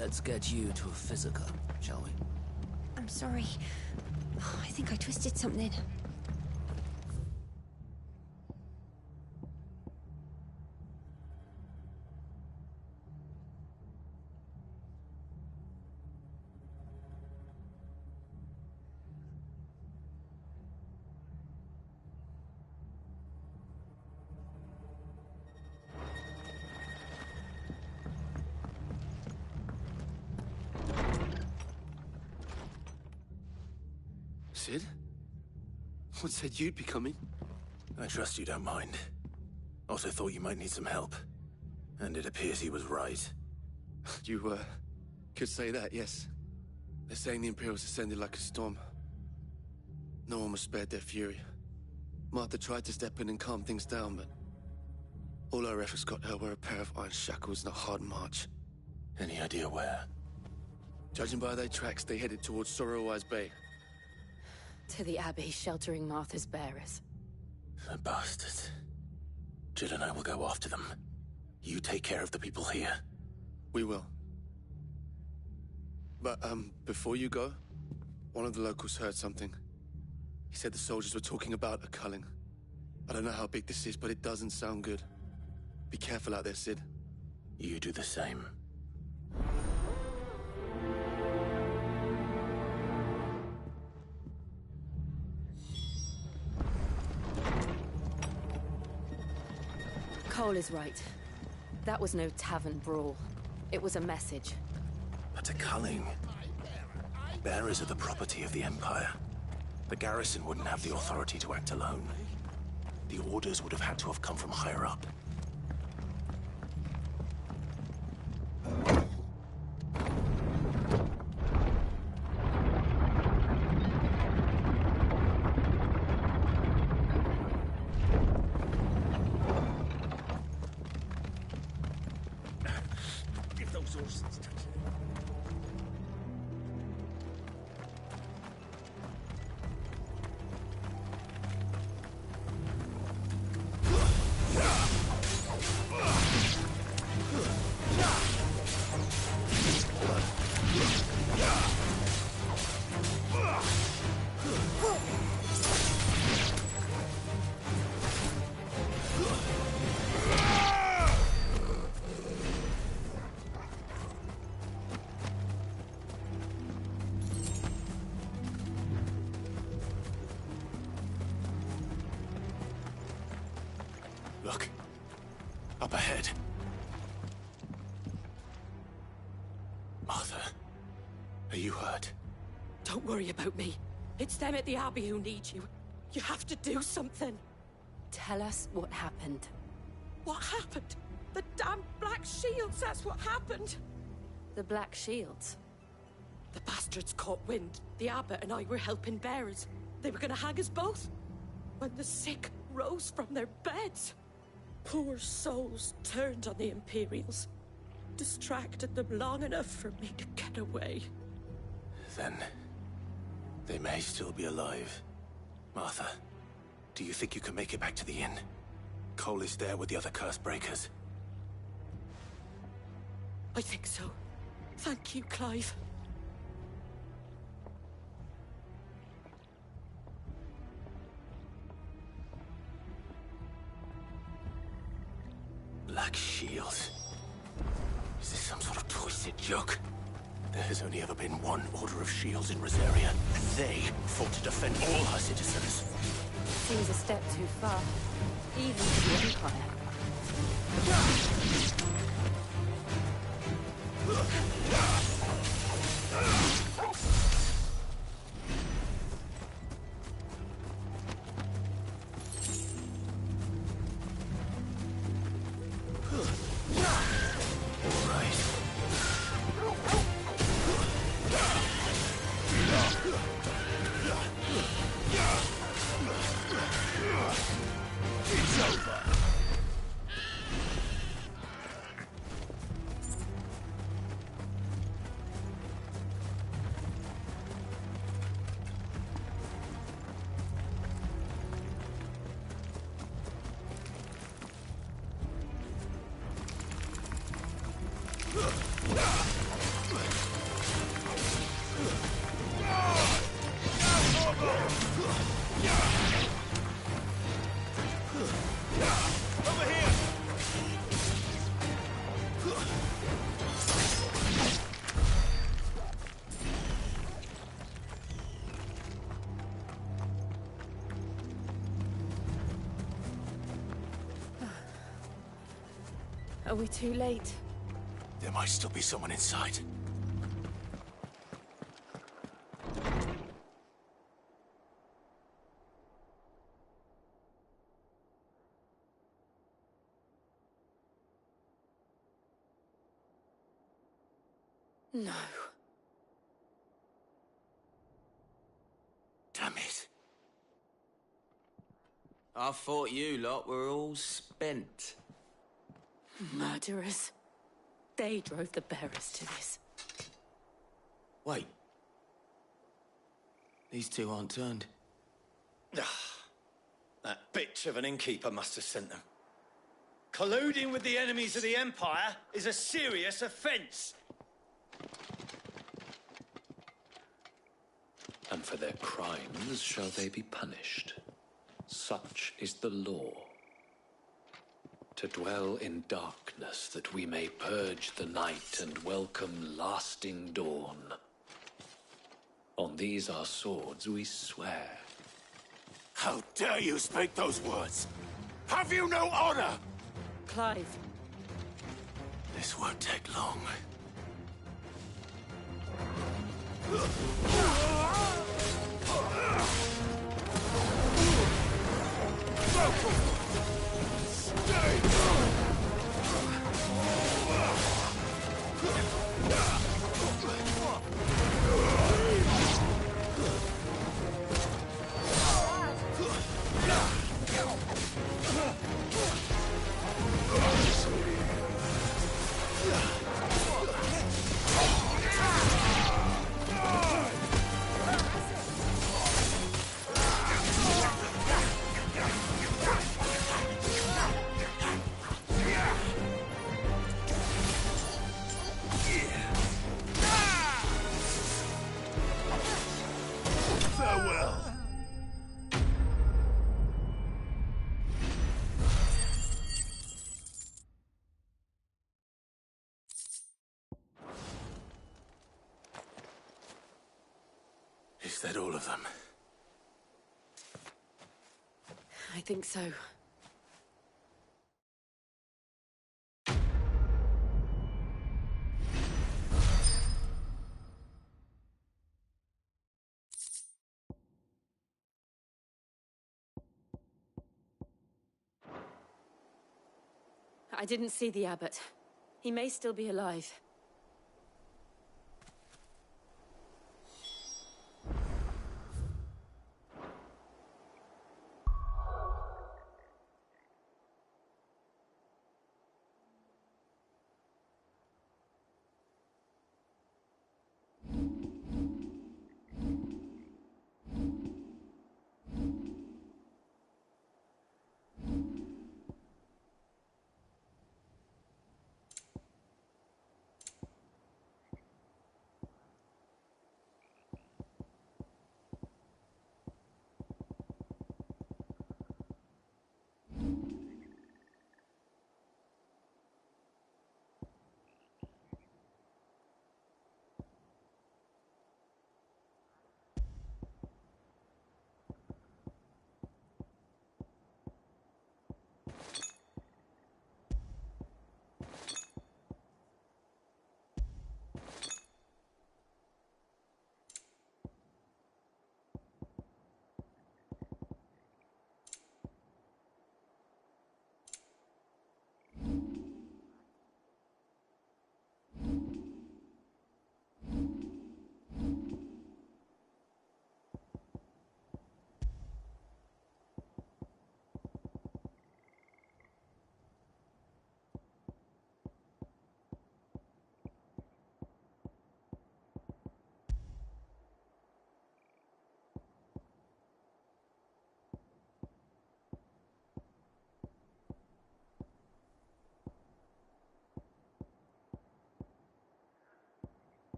Let's get you to a physical, shall we? I'm sorry. I think I twisted something. Sid? What said you'd be coming? I trust you don't mind. Also thought you might need some help. And it appears he was right. You, could say that, yes. They're saying the Imperials ascended like a storm. No one was spared their fury. Martha tried to step in and calm things down, but all our efforts got her were a pair of iron shackles and a hard march. Any idea where? Judging by their tracks, they headed towards Sorrowwise Bay. To the Abbey, sheltering Martha's bearers. The bastards. Jill and I will go after them. You take care of the people here. We will. But, before you go, one of the locals heard something. He said the soldiers were talking about a culling. I don't know how big this is, but it doesn't sound good. Be careful out there, Sid. You do the same. Cole is right. That was no tavern brawl. It was a message. But a culling. Bearers are the property of the Empire. The garrison wouldn't have the authority to act alone. The orders would have had to have come from higher up. Look. Up ahead. Martha, are you hurt? Don't worry about me. It's them at the Abbey who need you. You have to do something. Tell us what happened. What happened? The damn Black Shields, that's what happened. The Black Shields? The bastards caught wind. The Abbot and I were helping bearers. They were gonna hang us both. When the sick rose from their beds. Poor souls turned on the Imperials. Distracted them long enough for me to get away. Then, they may still be alive. Martha, do you think you can make it back to the inn? Cole is there with the other curse breakers. I think so. Thank you, Clive. Black Shields. Is this some sort of twisted joke? There has only ever been one Order of Shields in Rosaria, and they fought to defend all her citizens. Seems a step too far, even for the Empire. Are we too late? There might still be someone inside. No. Damn it. I thought you lot were all spent. Murderers. They drove the bearers to this. Wait. These two aren't turned. That bitch of an innkeeper must have sent them. Colluding with the enemies of the Empire is a serious offence. And for their crimes shall they be punished. Such is the law. To dwell in darkness that we may purge the night and welcome lasting dawn. On these our swords we swear. How dare you speak those words? Have you no honor? Clive, This won't take long. Farewell. Is that all of them? I think so. I didn't see the abbot. He may still be alive.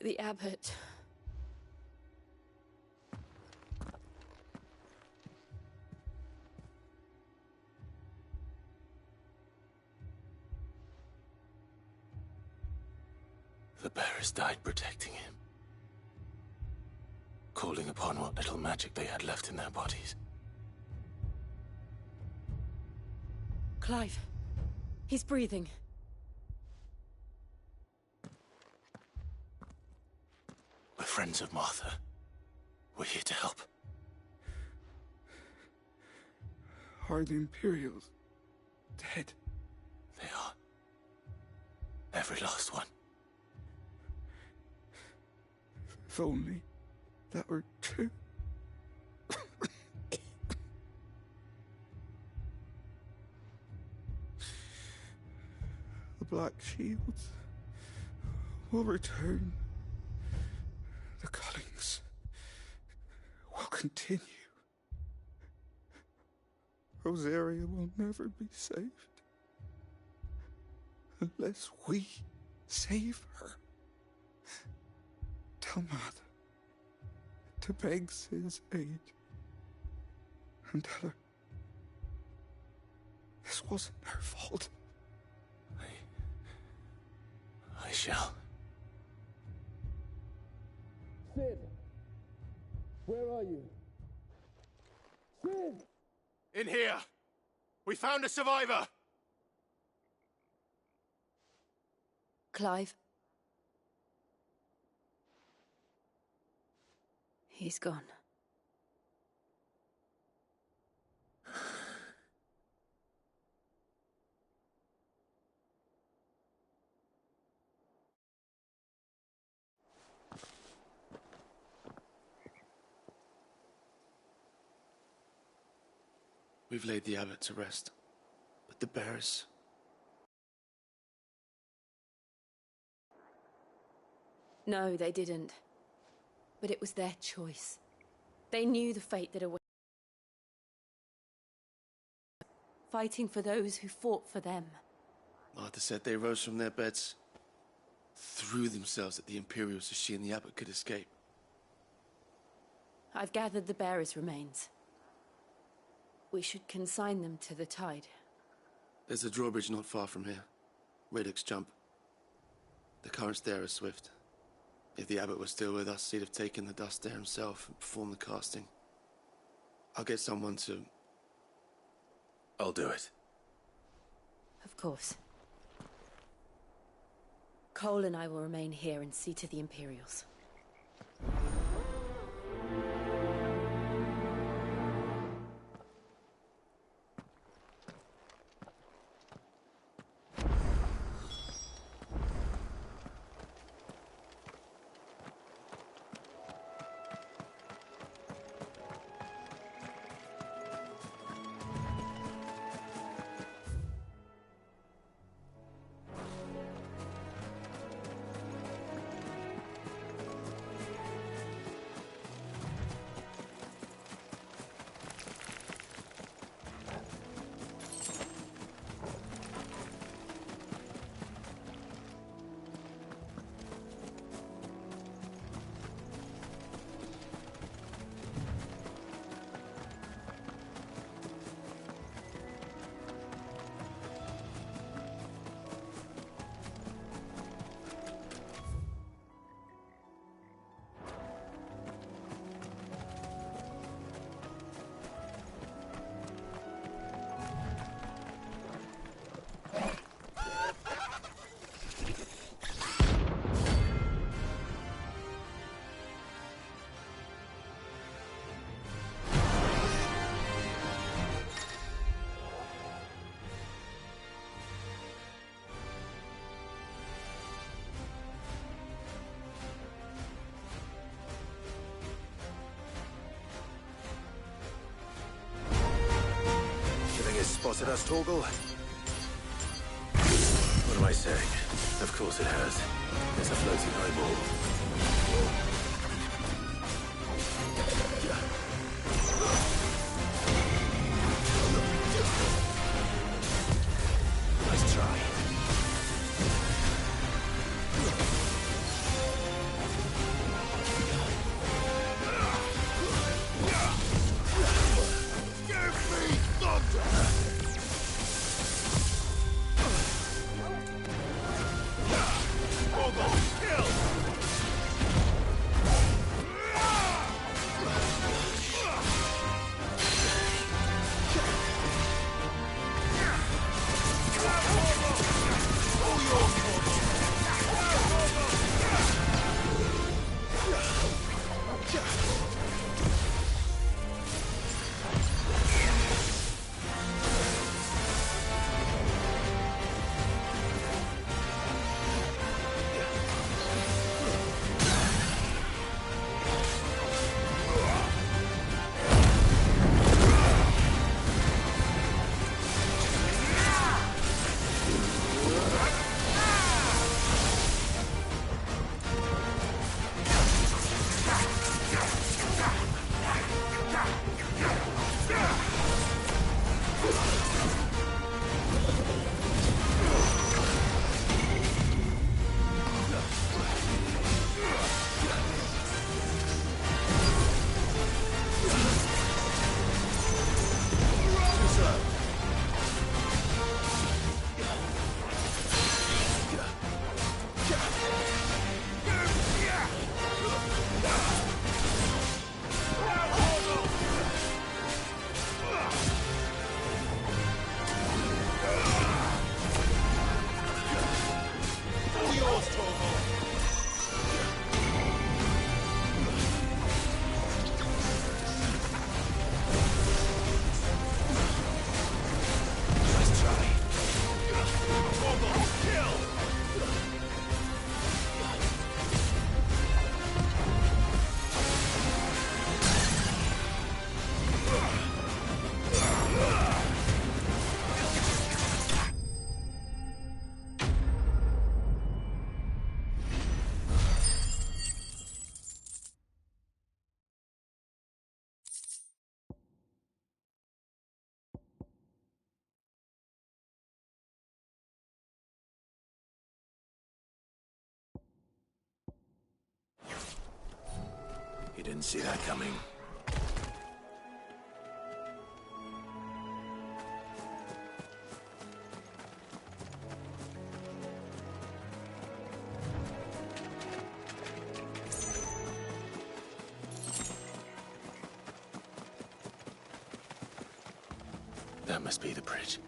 The abbot. The bearers died protecting him. Calling upon what little magic they had left in their bodies. Clive. He's breathing. We're friends of Martha. We're here to help. Are the Imperials dead? They are. Every last one. If only that were true. The Black Shields will return. The cullings will continue. Rosaria will never be saved unless we save her. Tell Mother to beg Sid's aid and tell her this wasn't her fault. I shall. Sid! Where are you? Sid! In here! We found a survivor! Clive. He's gone. We've laid the abbot to rest, but the bearers... No, they didn't. But it was their choice. They knew the fate that awaited. Fighting for those who fought for them. Martha said they rose from their beds, threw themselves at the Imperials so she and the abbot could escape. I've gathered the bearers' remains. We should consign them to the tide. There's a drawbridge not far from here. Radix Jump. The currents there are swift. If the abbot was still with us, he'd have taken the dust there himself and performed the casting. I'll get someone to... I'll do it. Of course. Cole and I will remain here and see to the Imperials. Spotted us, Torgal? What am I saying? Of course it has. It's a floating eyeball. Nice try. Didn't see that coming. That must be the bridge.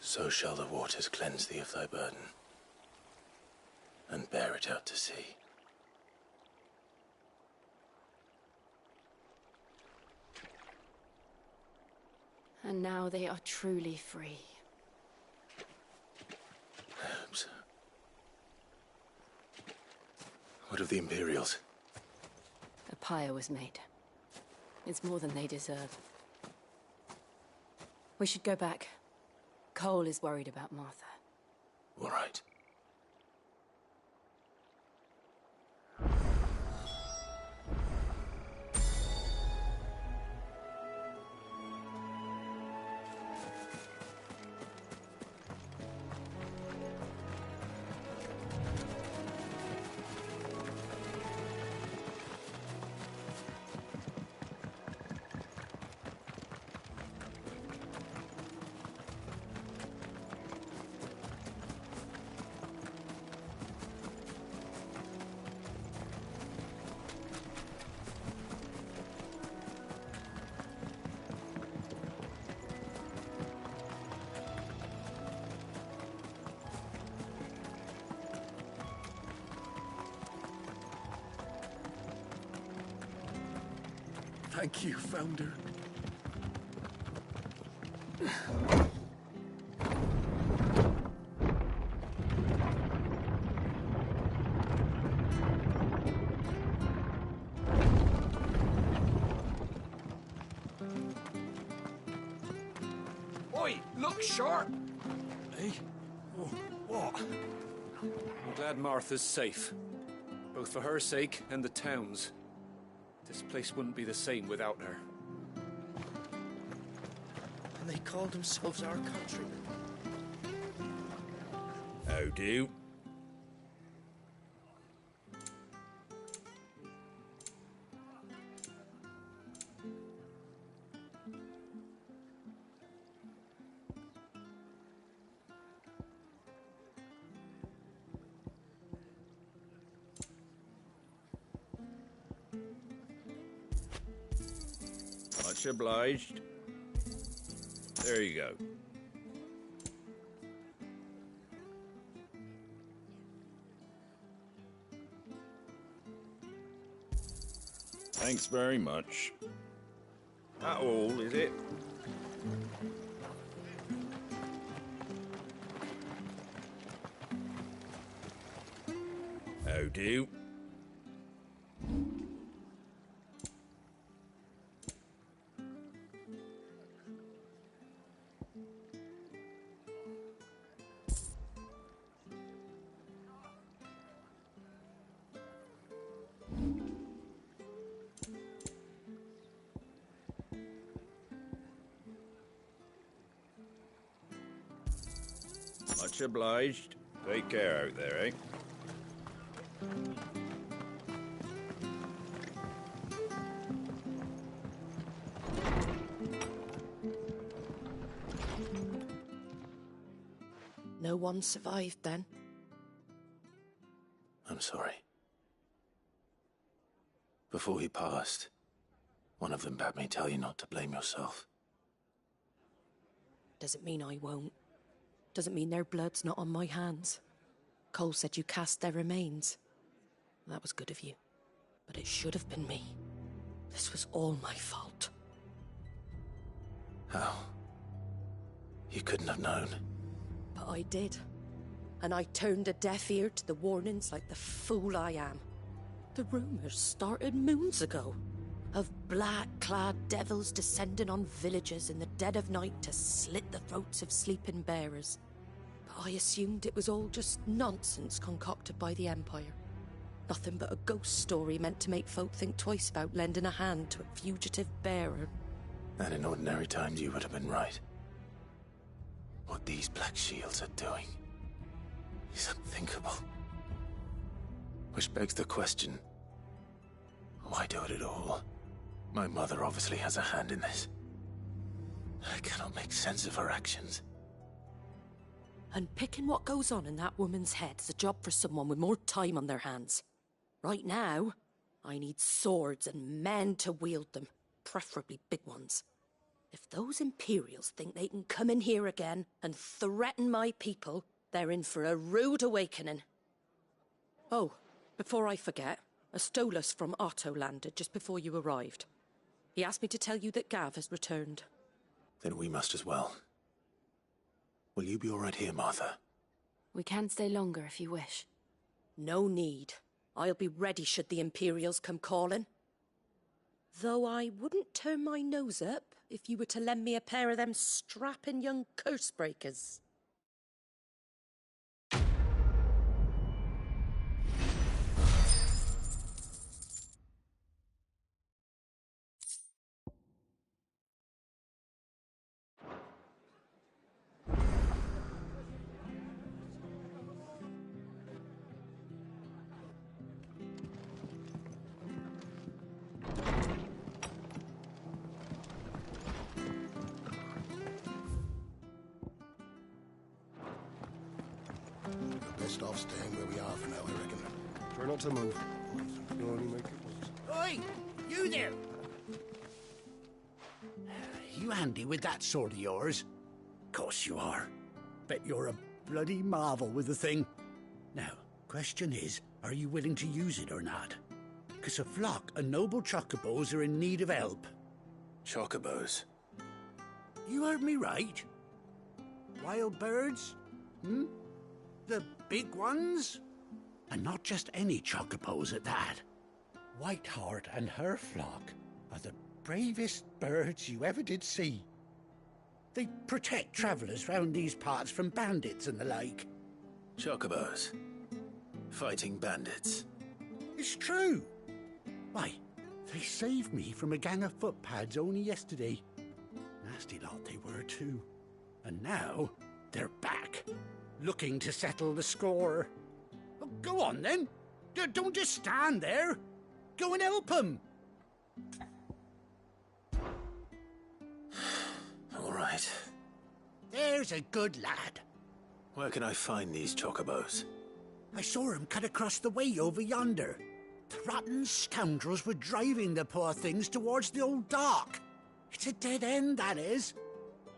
So shall the waters cleanse thee of thy burden, and bear it out to sea. And now they are truly free. I hope so. What of the Imperials? A pyre was made. It's more than they deserve. We should go back. Cole is worried about Martha. All right. Thank you, Founder. Oi, look sharp! Hey? Oh, what? I'm glad Martha's safe. Both for her sake and the town's. This place wouldn't be the same without her. And they call themselves our countrymen. How do? Much obliged. There you go. Thanks very much. That all, is it? How do? Much obliged. Take care out there, eh? No one survived then? I'm sorry. Before he passed, one of them bade me tell you not to blame yourself. Doesn't mean I won't. Doesn't mean their blood's not on my hands. Cole said you cast their remains. That was good of you. But it should have been me. This was all my fault. How? You couldn't have known. But I did. And I turned a deaf ear to the warnings like the fool I am. The rumors started moons ago. of black-clad devils descending on villages in the dead of night to slit the throats of sleeping bearers. But I assumed it was all just nonsense concocted by the Empire. Nothing but a ghost story meant to make folk think twice about lending a hand to a fugitive bearer. And in ordinary times you would have been right. What these Black Shields are doing is unthinkable. Which begs the question, why do it at all? My mother obviously has a hand in this. I cannot make sense of her actions. And picking what goes on in that woman's head is a job for someone with more time on their hands. Right now, I need swords and men to wield them, preferably big ones. If those Imperials think they can come in here again and threaten my people, they're in for a rude awakening. Oh, before I forget, a Stolas from Otto landed just before you arrived. He asked me to tell you that Gav has returned. Then we must as well. Will you be all right here, Martha? We can stay longer if you wish. No need. I'll be ready should the Imperials come calling. Though I wouldn't turn my nose up if you were to lend me a pair of them strapping young curse breakers. Best off staying where we are for now, I reckon. Try not to move. You'll only make it worse. Oi! You there! You handy with that sword of yours? Course you are. Bet you're a bloody marvel with the thing. Now, question is, are you willing to use it or not? 'Cause a flock of noble chocobos are in need of help. Chocobos? You heard me right. Wild birds? Hmm? The big ones? And not just any chocobos at that. Whiteheart and her flock are the bravest birds you ever did see. They protect travellers round these parts from bandits and the like. Chocobos? Fighting bandits? It's true. Why, they saved me from a gang of footpads only yesterday. Nasty lot they were too. And now they're back, looking to settle the score. Well, go on then. Don't just stand there. Go and help them. All right. There's a good lad. Where can I find these chocobos? I saw him cut across the way over yonder. The rotten scoundrels were driving the poor things towards the old dock. It's a dead end, that is.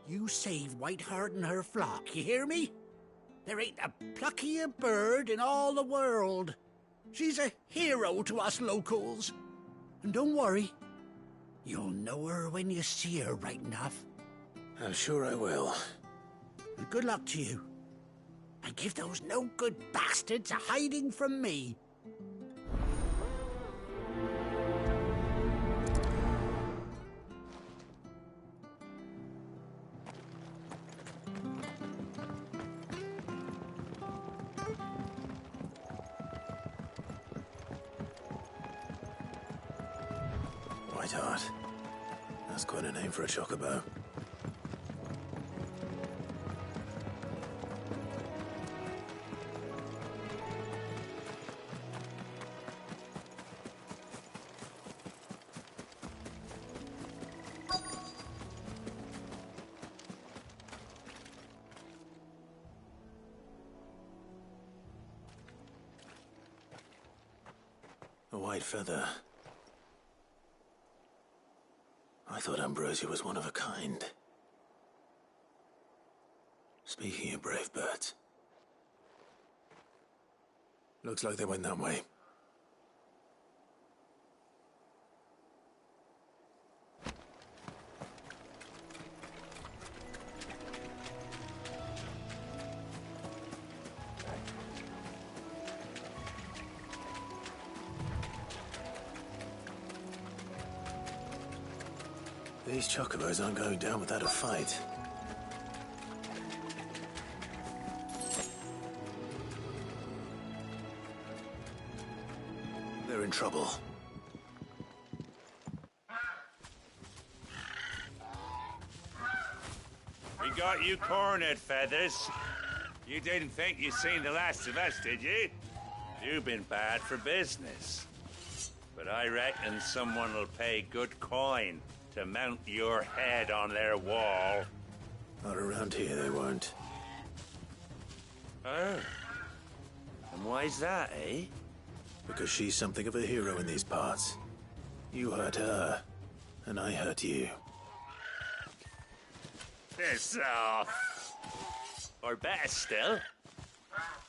You save Whiteheart and her flock, you hear me? There ain't a pluckier bird in all the world. She's a hero to us locals. And don't worry, you'll know her when you see her right enough. I'm sure I will. And good luck to you. And give those no-good bastards a hiding from me. Whiteheart. That's quite a name for a chocobo. A white feather. I thought Ambrosia was one of a kind. Speaking of brave birds. Looks like they went that way. These chocobos aren't going down without a fight. They're in trouble. We got you cornered, Feathers. You didn't think you'd seen the last of us, did you? You've been bad for business. But I reckon someone will pay good coin to mount your head on their wall. Not around here, they won't. Oh. And why's that, eh? Because she's something of a hero in these parts. You hurt her, and I hurt you. Piss off. Or better still,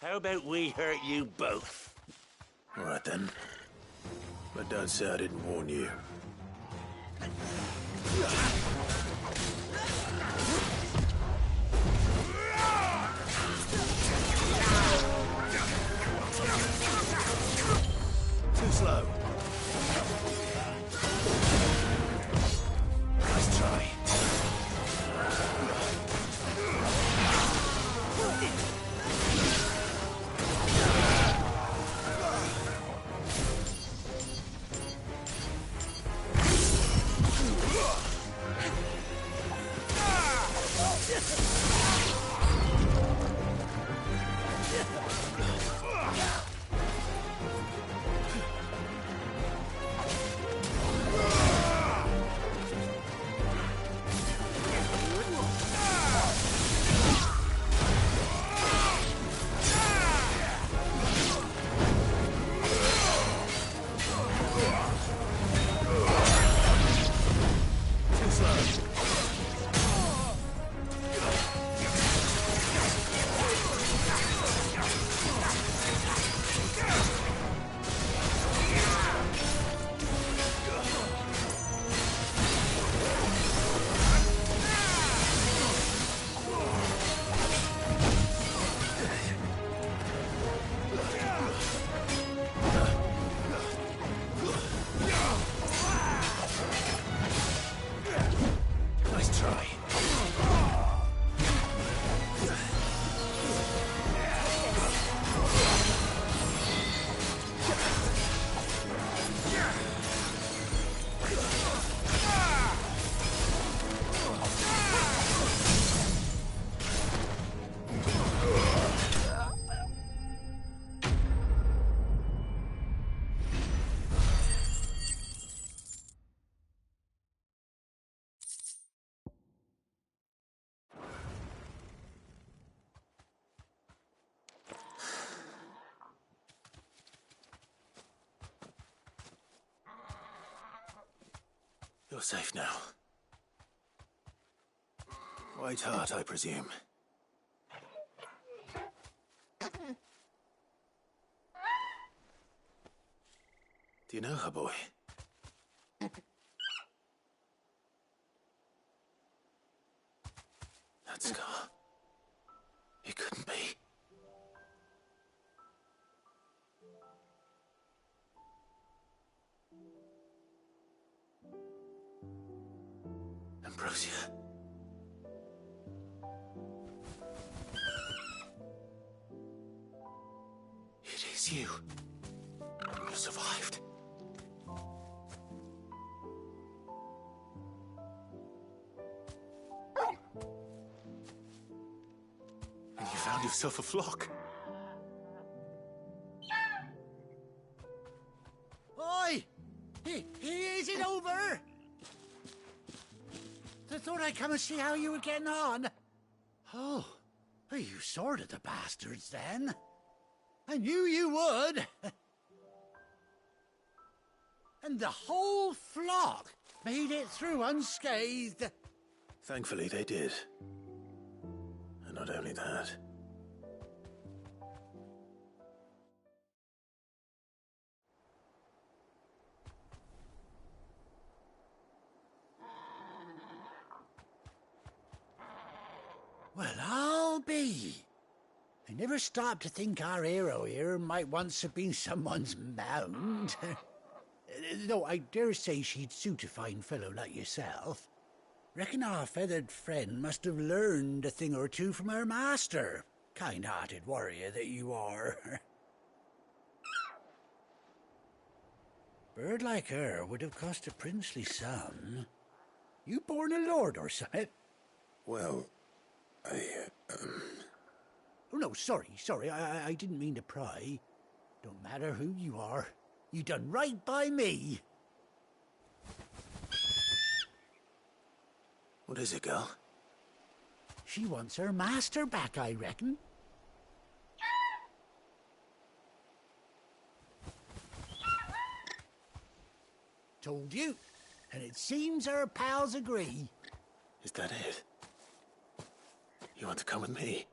how about we hurt you both? All right then. But don't say I didn't warn you. Too slow. Nice try. You're safe now. White Heart, I presume. Do you know her, boy? That scar. It couldn't be. Ambrosia. It is you. You survived. And you found yourself a flock. Oi! Is it over? I thought I'd come and see how you were getting on. Oh, well, you sorted the bastards then. I knew you would. And the whole flock made it through unscathed. Thankfully, they did. And not only that. Well, I'll be. I never stopped to think our hero here might once have been someone's mount. Though I dare say she'd suit a fine fellow like yourself. Reckon our feathered friend must have learned a thing or two from her master. Kind-hearted warrior that you are. Bird like her would have cost a princely sum. You born a lord or something? Well, I, Oh, no, sorry. I didn't mean to pry. Don't matter who you are. You done right by me. What is it, girl? She wants her master back, I reckon. Told you. And it seems her pals agree. Is that it? You want to come with me?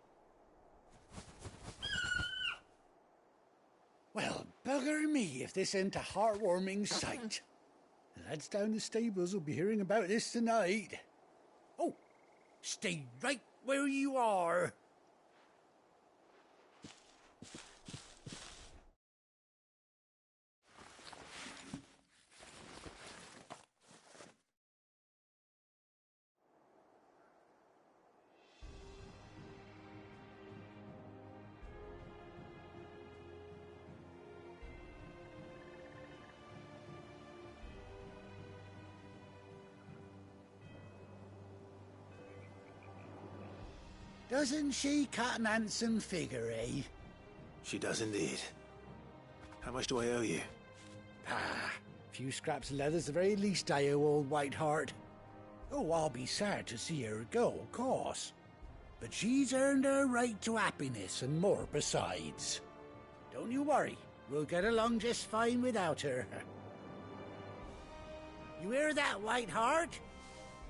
Well, bugger me if this ain't a heartwarming sight. The lads down the stables will be hearing about this tonight. Oh, stay right where you are. Doesn't she cut an handsome figure, eh? She does indeed. How much do I owe you? Ah, a few scraps of leather's the very least I owe old Whiteheart. Oh, I'll be sad to see her go, of course. But she's earned her right to happiness and more besides. Don't you worry, we'll get along just fine without her. You hear that, Whiteheart?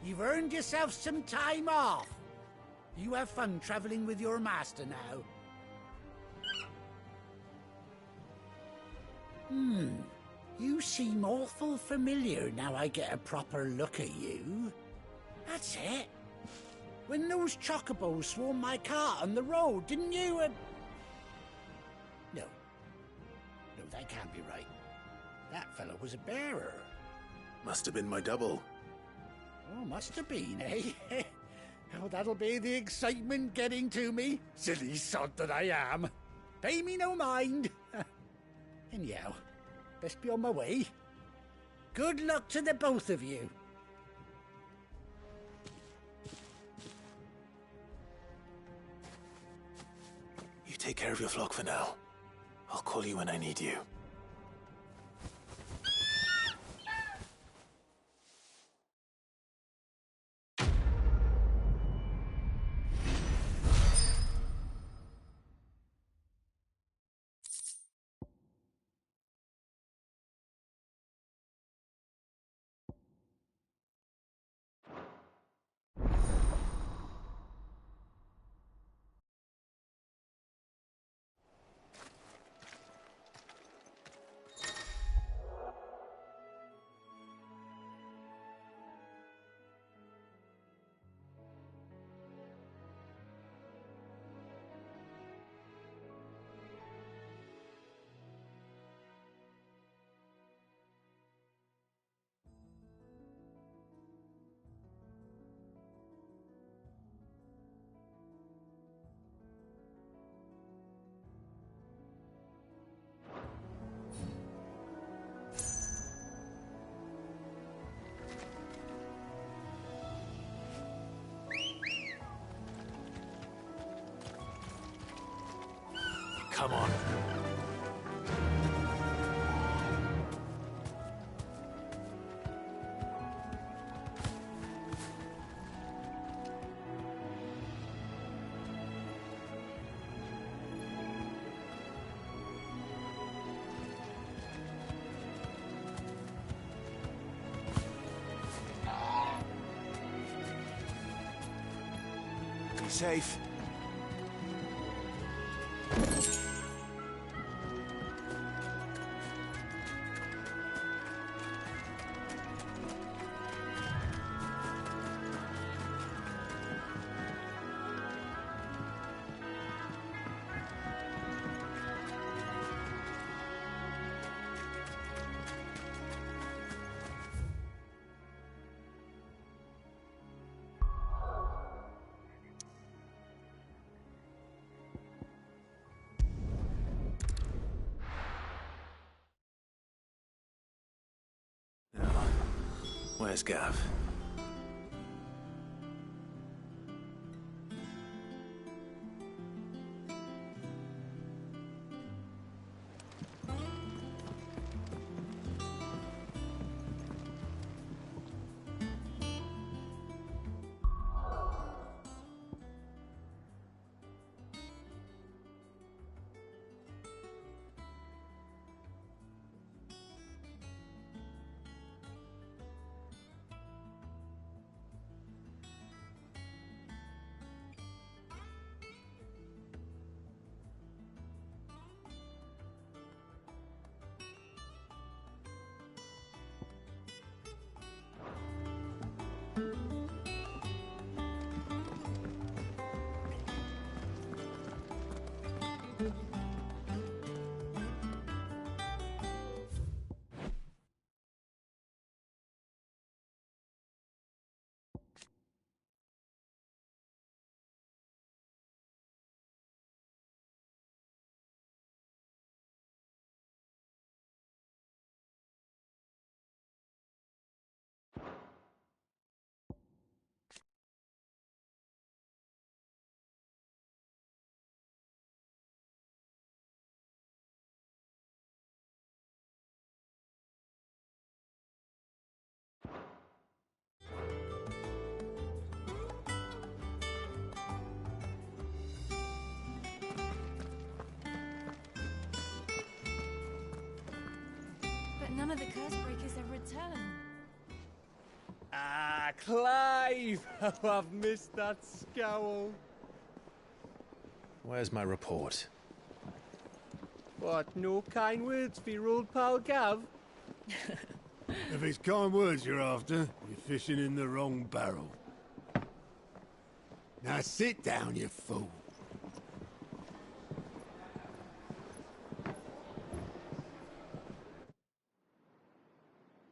You've earned yourself some time off. You have fun traveling with your master now. You seem awful familiar now I get a proper look at you. That's it. When those chocobos swarmed my cart on the road, didn't you? No, that can't be right. That fellow was a bearer. Must have been my double. Oh, must have been, eh? Oh, that'll be the excitement getting to me. Silly sod that I am. Pay me no mind. Anyhow, best be on my way. Good luck to the both of you. You take care of your flock for now. I'll call you when I need you. Come on. Be safe. Where's Gav? But none of the curse breakers have returned. Ah, Clive! Oh, I've missed that scowl. Where's my report? What, no kind words for your old pal Gav? If it's kind words you're after, you're fishing in the wrong barrel. Now sit down, you fool.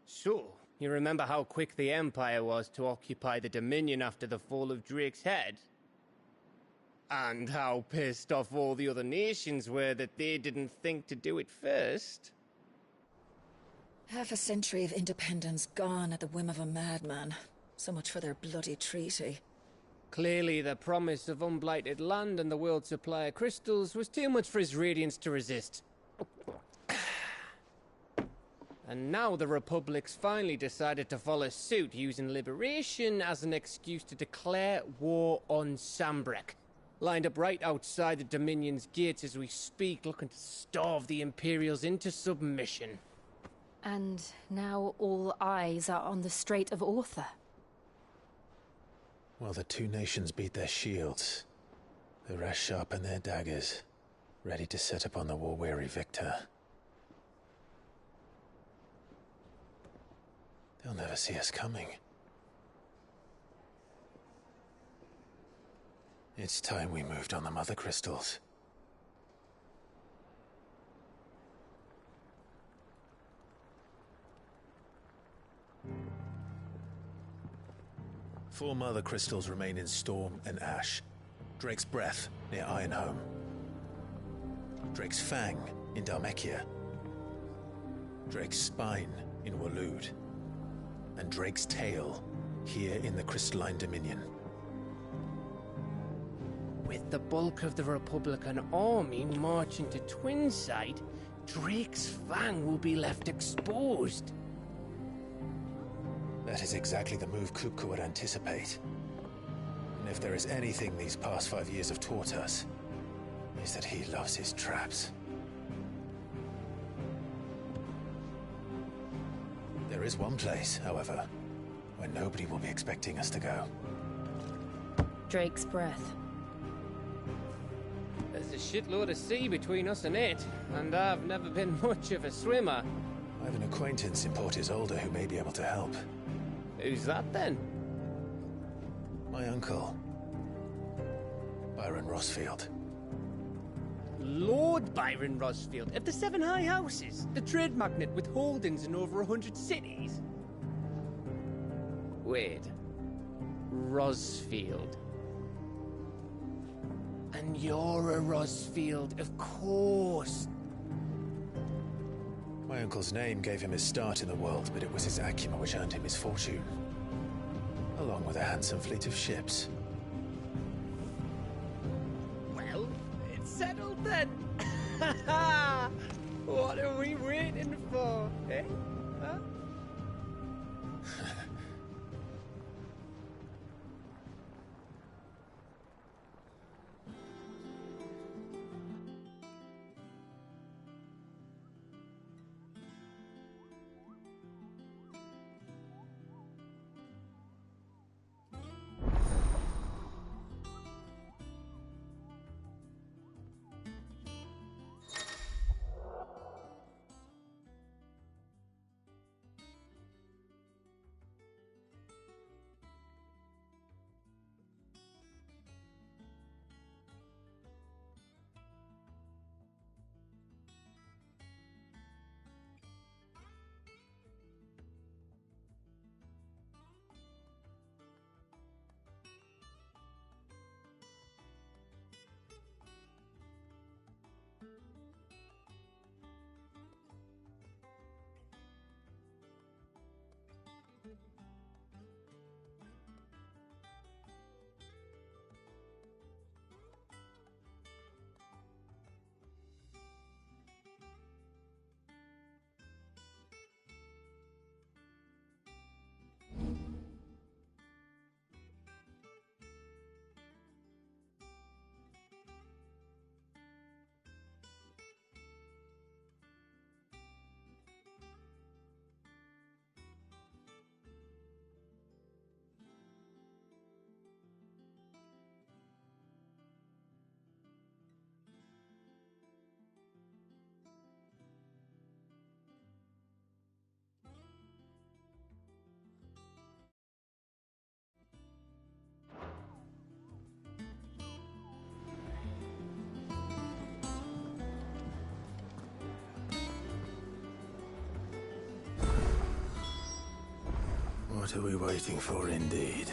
So, you remember how quick the Empire was to occupy the Dominion after the fall of Drake's head? And how pissed off all the other nations were that they didn't think to do it first? Half a century of independence gone at the whim of a madman. So much for their bloody treaty. Clearly, the promise of unblighted land and the world's supply of crystals was too much for his radiance to resist. And now the Republic's finally decided to follow suit, using liberation as an excuse to declare war on Sambrek. Lined up right outside the Dominion's gates as we speak, looking to starve the Imperials into submission. And now all eyes are on the Strait of Author. Well, the two nations beat their shields. The rest sharpen their daggers, ready to set upon the war-weary victor. They'll never see us coming. It's time we moved on the Mother Crystals. Four Mother Crystals remain in Storm and Ash. Drake's Breath, near Ironhome. Drake's Fang, in Dhalmekia. Drake's Spine, in Waloed. And Drake's Tail, here in the Crystalline Dominion. With the bulk of the Republican army marching to Twinside, Drake's Fang will be left exposed. That is exactly the move Kupka would anticipate. And if there is anything these past 5 years have taught us, is that he loves his traps. There is one place, however, where nobody will be expecting us to go. Drake's Breath. There's a shitload of sea between us and it, and I've never been much of a swimmer. I have an acquaintance in Port Isolde who may be able to help. Who's that then? My uncle, Byron Rosfield. Lord Byron Rosfield of the Seven High Houses, the trade magnate with holdings in over 100 cities. Wait, Rosfield. And you're a Rosfield, of course. My uncle's name gave him his start in the world, but it was his acumen which earned him his fortune. Along with a handsome fleet of ships. Well, it's settled then. What are we waiting for, eh? Huh? What are we waiting for, indeed?